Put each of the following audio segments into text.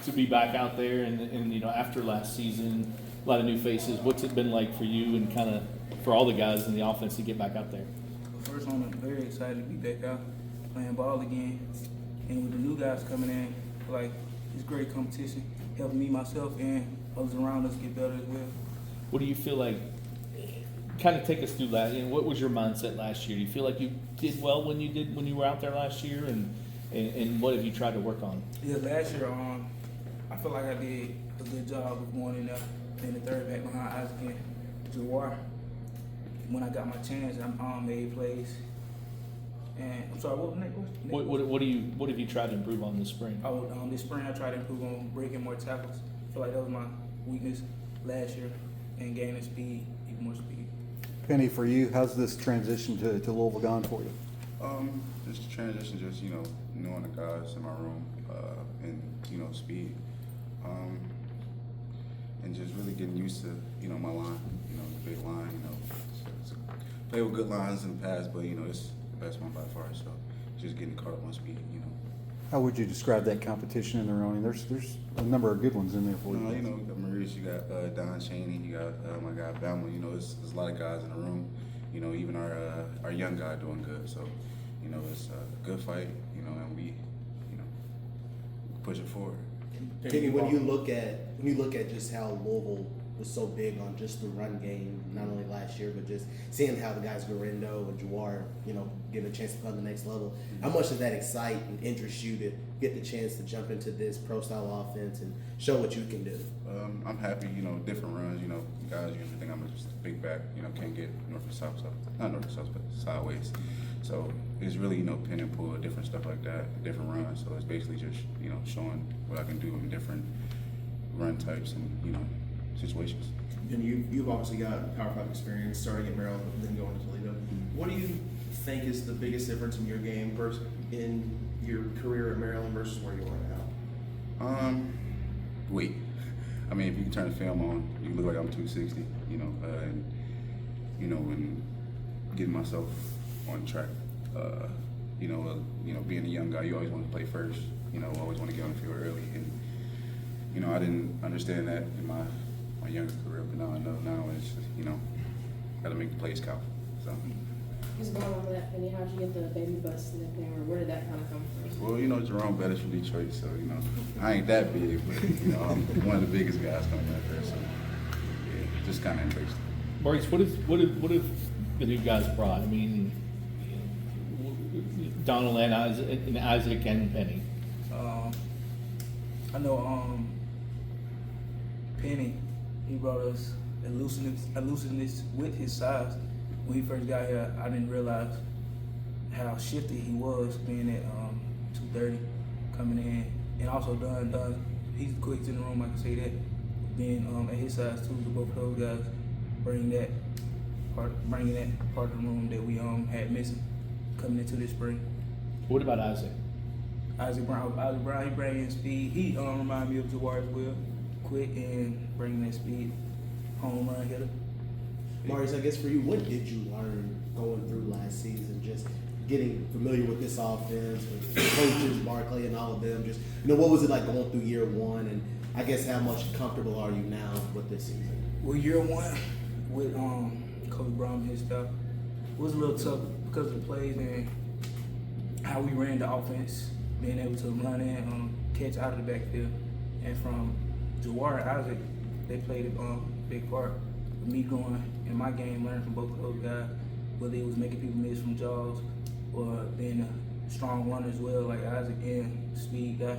to be back out there and you know, after last season, a lot of new faces. What's it been like for you and kind of for all the guys in the offense to get back out there? First, I'm very excited to be back out playing ball again. And with the new guys coming in, like, it's great competition, helping me, myself, and others around us get better as well. What do you feel like? Kind of take us through that. And what was your mindset last year? Do you feel like you did well when you were out there last year? And what have you tried to work on? Yeah, last year, I feel like I did a good job of going in there, being the third back behind Isaac and Jawar. When I got my chance, I made plays. And I'm sorry, what was the next question? What have you tried to improve on this spring? This spring I tried to improve on breaking more tackles. I feel like that was my weakness last year, and gaining speed, even more speed. Peny, for you, how's this transition to Louisville gone for you? This transition, just knowing the guys in my room, and speed, and just really getting used to my line, the big line. Played with good lines in the past, but it's the best one by far. So just getting caught up on speed. How would you describe that competition in the room? I mean, there's a number of good ones in there for you. You got Maurice, you got Don Chaney, you got my guy Bama. There's a lot of guys in the room. Even our young guy doing good. So it's a good fight. And we push it forward. Peny, when you look at just how Louisville was so big on just the run game, not only last year, but just seeing how the guys Garendo and Jawar, get a chance to play on the next level. How much does that excite and interest you to get the chance to jump into this pro style offense and show what you can do? I'm happy, different runs. Guys usually think I'm just a big back, can't get north or south, not north or south, but sideways. So it's really, pin and pull, different stuff like that, different runs. So it's basically just, showing what I can do in different run types and, situations. And you've obviously got Power 5 experience starting at Maryland and then going to Toledo. What do you think is the biggest difference in your game versus in your career at Maryland versus where you are now? Weight. I mean, if you can turn the film on, you look like I'm 260, and getting myself on track. Being a young guy, you always want to play first. Always want to get on the field early, and I didn't understand that in my younger career, but now I know. Now it's got to make the plays count. So. Just going over that, Peny, how'd you get the baby bus nickname, or where did that kind of come from? Well, Jerome Bettis from Detroit, so I ain't that big, but I'm one of the biggest guys coming out there, so yeah, just kind of embraced it. Maurice, what have the new guys brought? I mean, Donald and Isaac and Peny. I know Peny, he brought us elusiveness with his size. When he first got here, I didn't realize how shifty he was, being at 230, coming in, and also Don. He's quick in the room, I can say that. Being at his size too, both of those guys bringing that part of the room that we had missing coming into this spring. What about Isaac? Isaac Brown, he bringing speed. He remind me of Jawar as well, quick and bringing that speed, home run hitter. Maurice, I guess for you, what did you learn going through last season, just getting familiar with this offense, with the coaches, Barkley and all of them? Just, what was it like going through year one? And I guess how much comfortable are you now with this season? Well, year one with Coach Brown and his stuff was a little tough because of the plays and how we ran the offense, being able to run in, catch out of the backfield. And from Jawar and Isaac, they played a big part. Me going in my game, learning from both of those guys, whether it was making people miss from jaws or being a strong runner as well, like Isaac, and speed guy.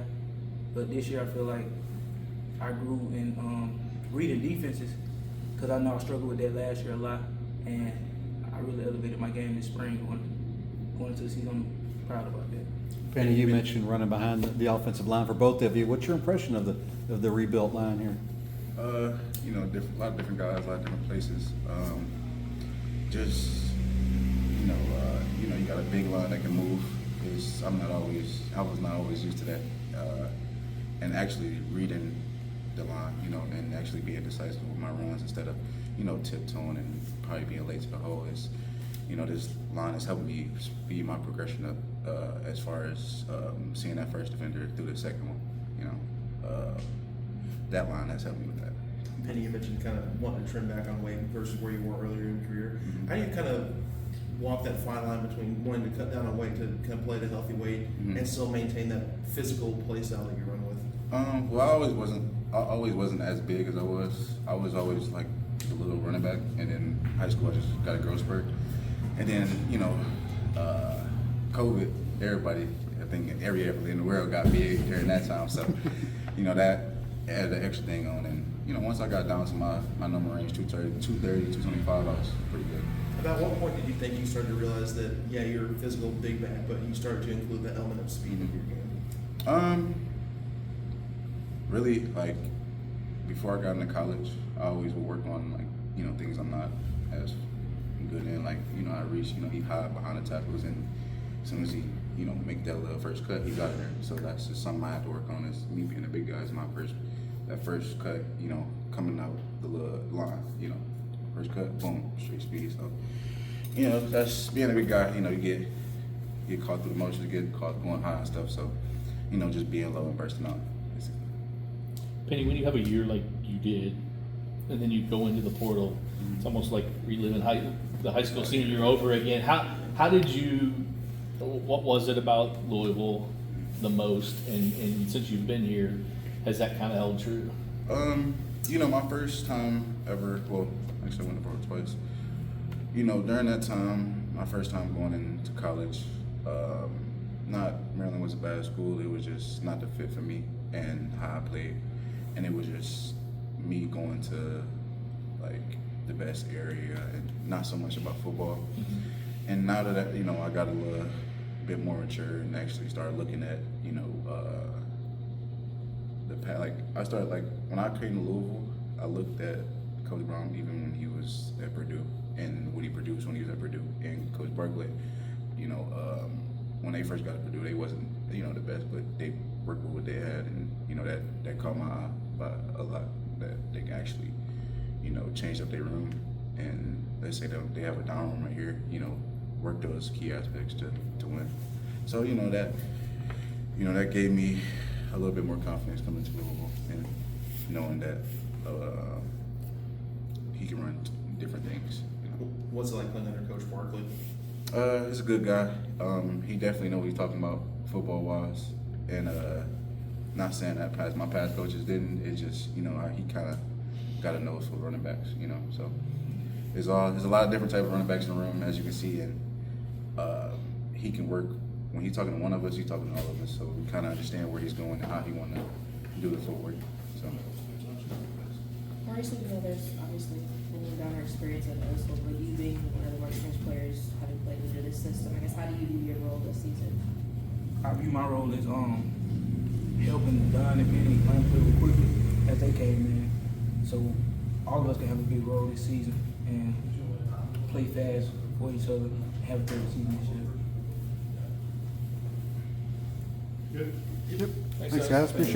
But this year I feel like I grew in reading defenses, because I know I struggled with that last year a lot, and I really elevated my game this spring going into the season. I'm proud about that. Peny, you mentioned running behind the offensive line for both of you. What's your impression of the rebuilt line here? A lot of different guys, a lot of different places. You got a big line that can move. I was not always used to that. And actually reading the line, and actually being decisive with my runs instead of, tiptoeing and probably being late to the hole is, this line has helped me speed my progression up as far as seeing that first defender through the second one, that line has helped me with that. Penny, you mentioned kind of wanting to trim back on weight versus where you were earlier in your career. Mhm. How do you kind of walk that fine line between wanting to cut down on weight to kind of play at a healthy weight Mhm. and still maintain that physical play style that you run with? Well, I always wasn't as big as I was. I was always like the little running back, and then high school I just got a growth spurt, and then COVID, everybody, I think every athlete in the world got big during that time. So, that added an extra thing on, and once I got down to my number range, 230, 225, I was pretty good. About what point did you think you started to realize that, yeah, you're a physical big back, but you started to include the element of speed in your game? Really, like, before I got into college, I always would work on, like, things I'm not as good in. Like, I reach, he hide behind the tackles, and as soon as he, make that little first cut, he's out of there. So that's just something I have to work on, is me being a big guy is that first cut, coming out the little line, first cut, boom, straight speed. So, that's being a big guy, you get caught through the motions, you get caught going high and stuff. So, just being low and bursting out. Penny, when you have a year like you did, and then you go into the portal, it's almost like reliving the high school senior year over again. How did you? What was it about Louisville the most? And since you've been here, has that kind of held true? My first time ever. Well, actually, I went to portal twice. During that time, my first time going into college, Maryland was a bad school. It was just not the fit for me and how I played. And it was just me going to like the best area and not so much about football. Mm-hmm. And now that I got a little bit more mature and actually started looking at I started when I came to Louisville, I looked at Coach Brown even when he was at Purdue and what he produced when he was at Purdue, and Coach Barkley. When they first got to Purdue, they wasn't the best, but they worked with what they had, and that caught my eye by a lot, that they can actually change up their room, and let's say they have a down room right here, work those key aspects to win. So that gave me a little bit more confidence coming to Louisville and knowing that he can run different things. What's it like playing under Coach Barkley? He's a good guy. He definitely knows what he's talking about football wise, and not saying that my past coaches didn't. It's just he kind of got a nose for running backs. So there's a lot of different type of running backs in the room, as you can see, and he can work. When he's talking to one of us, he's talking to all of us. So we kind of understand where he's going and how he want to do the footwork. So. Maurice, there's obviously many donor experience at Louisville, but you being one of the more experienced players, having played into this system, I guess, how do you view your role this season? I view my role as helping Don and Penny learn pretty quickly as they came in. So all of us can have a big role this season and play fast for each other and have a great season this year. Thanks, guys. Appreciate it.